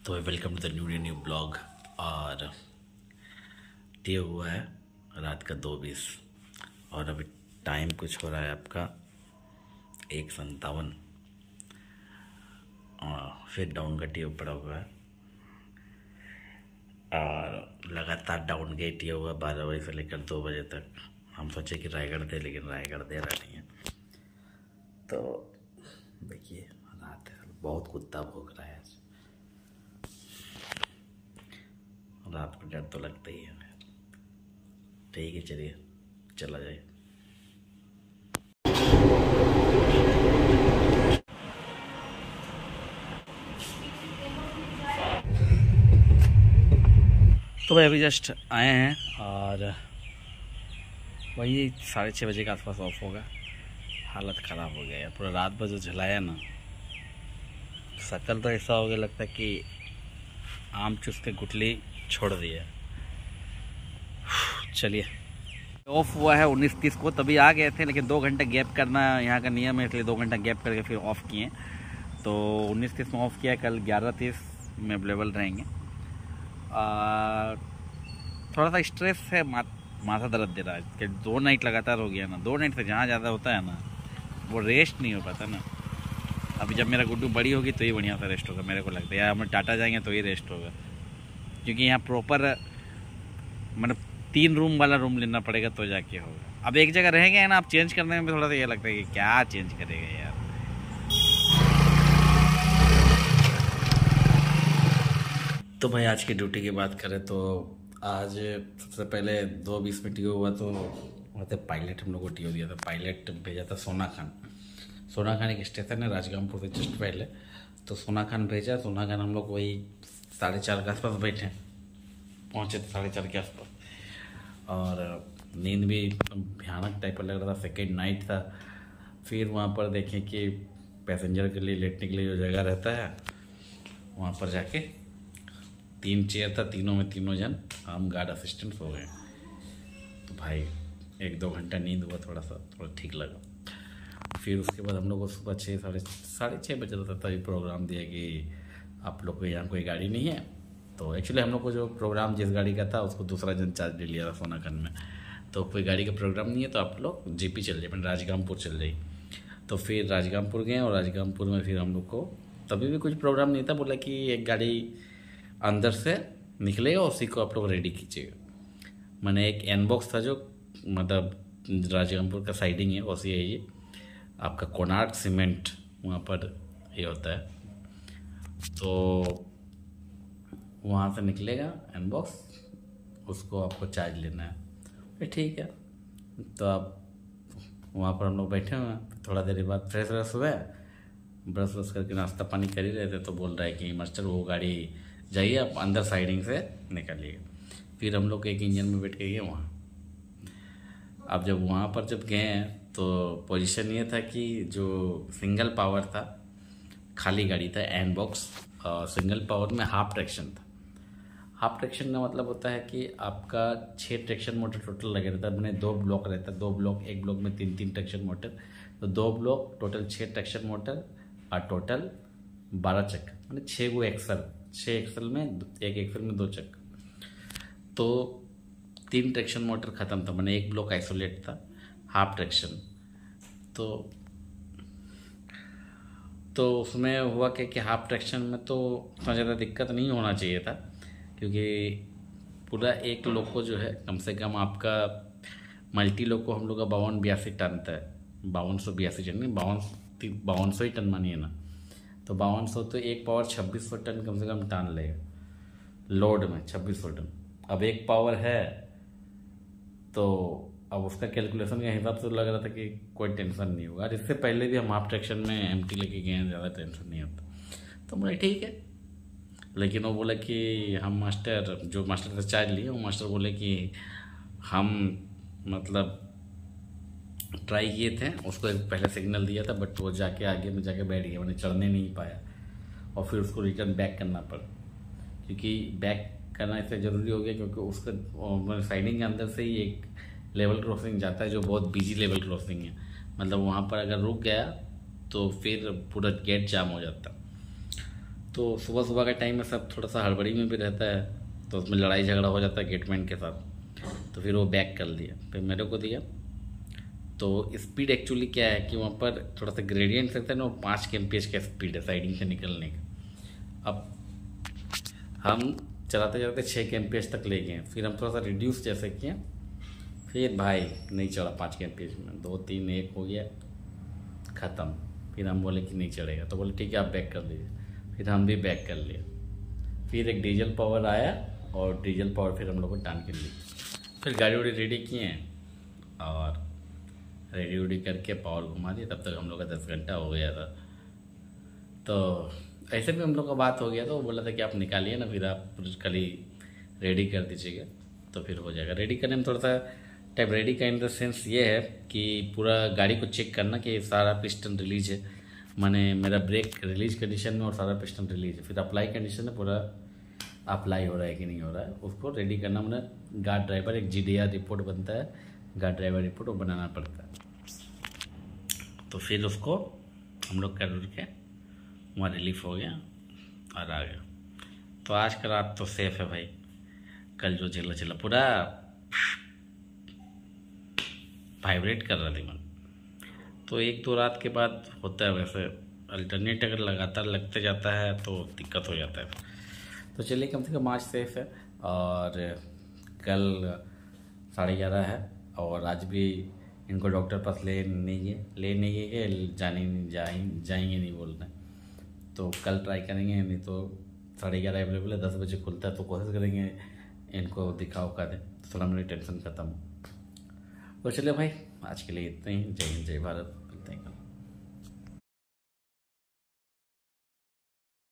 तो welcome to the new blog. और ये हुआ है रात का 2:20 और अभी टाइम कुछ हो रहा है आपका 1:57 और फिर डाउन का ट्यूब पड़ा हुआ है और लगातार डाउन गेट ये हुआ 12 बजे से लेकर 2 बजे तक। हम सोचे कि रायगढ़ दे, लेकिन रायगढ़ दे रहा नहीं है। तो देखिए रात है, बहुत कुत्ता भौंक रहा है आज। रात को डर तो लगता ही है। ठीक है, चलिए चला जाए। तो भाई अभी जस्ट आए हैं और वही 6:30 बजे के आसपास ऑफ होगा। हालत ख़राब हो गया यार, पूरा रात भर जो झलाया ना, शकल तो ऐसा हो गया लगता है कि आम चूस के गुठली छोड़ दिया। चलिए, ऑफ हुआ है 19:30 को, तभी आ गए थे, लेकिन 2 घंटे गैप करना यहाँ का नियम है, इसलिए 2 घंटा गैप करके फिर ऑफ़ किए। तो 19:30 में ऑफ़ किया, कल 11:30 में अवेलेबल रहेंगे। थोड़ा सा स्ट्रेस है, माथा दर्द दे रहा है कि 2 नाइट लगातार हो गया ना। 2 नाइट से जहाँ ज़्यादा होता है ना, वो रेस्ट नहीं हो पाता ना। अभी जब मेरा गुड्डू बड़ी होगी तो ही बढ़िया सा रेस्ट होगा, मेरे को लगता है। या हम टाटा जाएंगे तो ही रेस्ट होगा, क्योंकि यहाँ प्रॉपर मतलब 3 रूम वाला रूम लेना पड़ेगा तो जाके होगा। अब एक जगह रहेंगे ना, आप चेंज करने में थोड़ा सा ये लगता है कि क्या चेंज करेगा यार। तो भाई आज की ड्यूटी की बात करें तो आज सबसे पहले 2:20 में टीओ हुआ। तो वहाँ पायलट हम लोग को टीओ दिया था। पायलट भेजा था सोना खान। सोना खान एक स्टेशन है राजगामपुर से जस्ट पहले। तो सोना खान भेजा। सोना खान हम लोग वही 4:30 के आसपास बैठे, पहुँचे थे 4:30 के आसपास। और नींद भी भयानक टाइप का लग रहा था, सेकेंड नाइट था। फिर वहाँ पर देखें कि पैसेंजर के लिए लेटने के लिए जो जगह रहता है, वहाँ पर जाके 3 चेयर था, तीनों में तीनों जन हम गार्ड असिस्टेंट हो गए। तो भाई 1-2 घंटा नींद हुआ, थोड़ा ठीक लगा। फिर उसके बाद हम लोग को सुबह 6-6:30 बजे था, तभी प्रोग्राम दिया कि आप लोग को यहाँ कोई गाड़ी नहीं है। तो एक्चुअली हम लोग को जो प्रोग्राम जिस गाड़ी का था उसको दूसरा जन चार्ज ले लिया था सोना खान में। तो कोई गाड़ी का प्रोग्राम नहीं है, तो आप लोग जीपी चल जाइए, राजगामपुर चल जाइए। तो फिर राजगामपुर गए और राजगामपुर में फिर हम लोग को तभी भी कुछ प्रोग्राम नहीं था। बोला कि एक गाड़ी अंदर से निकलेगा, उसी को आप लोग रेडी कीजिएगा। मैंने एक एनबॉक्स था जो मतलब राजगामपुर का साइडिंग है, उसी है ये आपका कोणार्क सीमेंट, वहाँ पर ये होता है। तो वहाँ से निकलेगा एनबॉक्स, उसको आपको चार्ज लेना है। फिर ठीक है, तो आप वहाँ पर हम लोग बैठे हुए हैं। थोड़ा देर बाद फ्रेश व्रेश हुए, ब्रश व्रश करके नाश्ता पानी कर ही रहे थे। तो बोल रहा है कि मास्टर वो गाड़ी जाइए, आप अंदर साइडिंग से निकालिए। फिर हम लोग एक इंजन में बैठ के गए वहाँ। अब जब वहाँ पर गए तो पोजीशन ये था कि जो सिंगल पावर था, खाली गाड़ी था, एनबॉक्स सिंगल पावर में हाफ ट्रैक्शन था। हाफ ट्रैक्शन का मतलब होता है कि आपका 6 ट्रैक्शन मोटर टोटल लगे रहता है। मैंने 2 ब्लॉक रहता है, 2 ब्लॉक, एक ब्लॉक में 3-3 ट्रैक्शन मोटर। तो 2 ब्लॉक टोटल 6 ट्रैक्शन मोटर और टोटल 12 चक्का, मैंने 6 गो एक्सल, 6 एक्सल में एक एक्सल में 2 चक्का। तो 3 ट्रैक्शन मोटर ख़त्म था, मैंने एक ब्लॉक आइसोलेट था, हाफ ट्रैक्शन। तो उसमें हुआ कि हाफ ट्रैक्शन में तो उतना ज़्यादा दिक्कत नहीं होना चाहिए था, क्योंकि पूरा एक लोको जो है कम से कम आपका मल्टी लोको हम लोग का 52-82 टन था। 5282 टन नहीं, 5200 ही टन मानिए ना। तो 5200 तो एक पावर 2600 टन कम से कम टान लेगा लोड में, 2600 टन। अब एक पावर है तो अब उसका कैलकुलेशन के हिसाब से लग रहा था कि कोई टेंशन नहीं होगा। इससे पहले भी हम हाफ ट्रैक्शन में एमटी लेके गए हैं, ज़्यादा टेंशन नहीं होता। तो मुझे ठीक है, लेकिन वो बोला कि हम मास्टर से चार्ज लिए, वो मास्टर बोले कि हम मतलब ट्राई किए थे, उसको एक पहले सिग्नल दिया था, बट वो जाके आगे में जाके बैठ गया, मैंने चढ़ने नहीं पाया और फिर उसको रिटर्न बैक करना पड़ा। क्योंकि बैक करना इसलिए ज़रूरी हो गया क्योंकि उसका साइडिंग के अंदर से ही एक लेवल क्रॉसिंग जाता है जो बहुत बिजी लेवल क्रॉसिंग है। मतलब वहाँ पर अगर रुक गया तो फिर पूरा गेट जाम हो जाता। तो सुबह सुबह का टाइम में सब थोड़ा सा हड़बड़ी में भी रहता है, तो उसमें लड़ाई झगड़ा हो जाता है गेटमैन के साथ। तो फिर वो बैक कर दिया, फिर मेरे को दिया। तो स्पीड एक्चुअली क्या है कि वहाँ पर थोड़ा सा ग्रेडियंट रहता है ना, वो 5 kmph का स्पीड है साइडिंग से निकलने का। अब हम चलाते चलाते 6 kmph तक ले गए, फिर हम थोड़ा सा रिड्यूस जैसे किए, फिर भाई नहीं चढ़ा 5 kmph में, 2 3 1 हो गया ख़त्म। फिर हम बोले कि नहीं चढ़ेगा, तो बोले ठीक है आप बैक कर लीजिए, फिर हम भी बैक कर लिए। फिर एक डीजल पावर आया और डीजल पावर फिर हम लोग को टान के ली। फिर गाड़ी वाड़ी रेडी किए और रेडी वेडी करके पावर घुमा दिए। तब तक हम लोग का 10 घंटा हो गया था। तो ऐसे भी हम लोग का बात हो गया, तो वो बोला था कि आप निकालिए ना, फिर आप कल ही रेडी कर दीजिएगा तो फिर हो जाएगा। रेडी करने में थोड़ा सा टाइप, रेडी का इन द सेंस ये है कि पूरा गाड़ी को चेक करना कि सारा पिस्टन रिलीज है, माने मेरा ब्रेक रिलीज कंडीशन में और सारा पिस्टन रिलीज है। फिर अप्लाई कंडीशन में पूरा अप्लाई हो रहा है कि नहीं हो रहा है, उसको रेडी करना। मैंने गार्ड ड्राइवर एक GDR रिपोर्ट बनता है, गार्ड ड्राइवर रिपोर्ट वो बनाना पड़ता है। तो फिर उसको हम लोग कर के वहाँ रिलीफ हो गया और आ गया। तो आज का रात तो सेफ है भाई। कल जो चिल्ला पूरा वाइब्रेट कर रहा दिमाग। तो 1-2 रात के बाद होता है वैसे, अल्टरनेट अगर लगातार लगते जाता है तो दिक्कत हो जाता है। तो चलिए कम से कम आज सेफ है। और कल 11:30 है और आज भी इनको डॉक्टर पास ले नहीं गए, जाएंगे नहीं बोल रहे। तो कल ट्राई करेंगे, नहीं तो 11:30 अवेलेबल है, 10 बजे खुलता है, तो कोशिश करेंगे इनको दिखाओ का दें, तो थोड़ा मेरी टेंशन खत्म हो। तो चलिए भाई आज के लिए इतना ही। जय हिंद, जय भारत।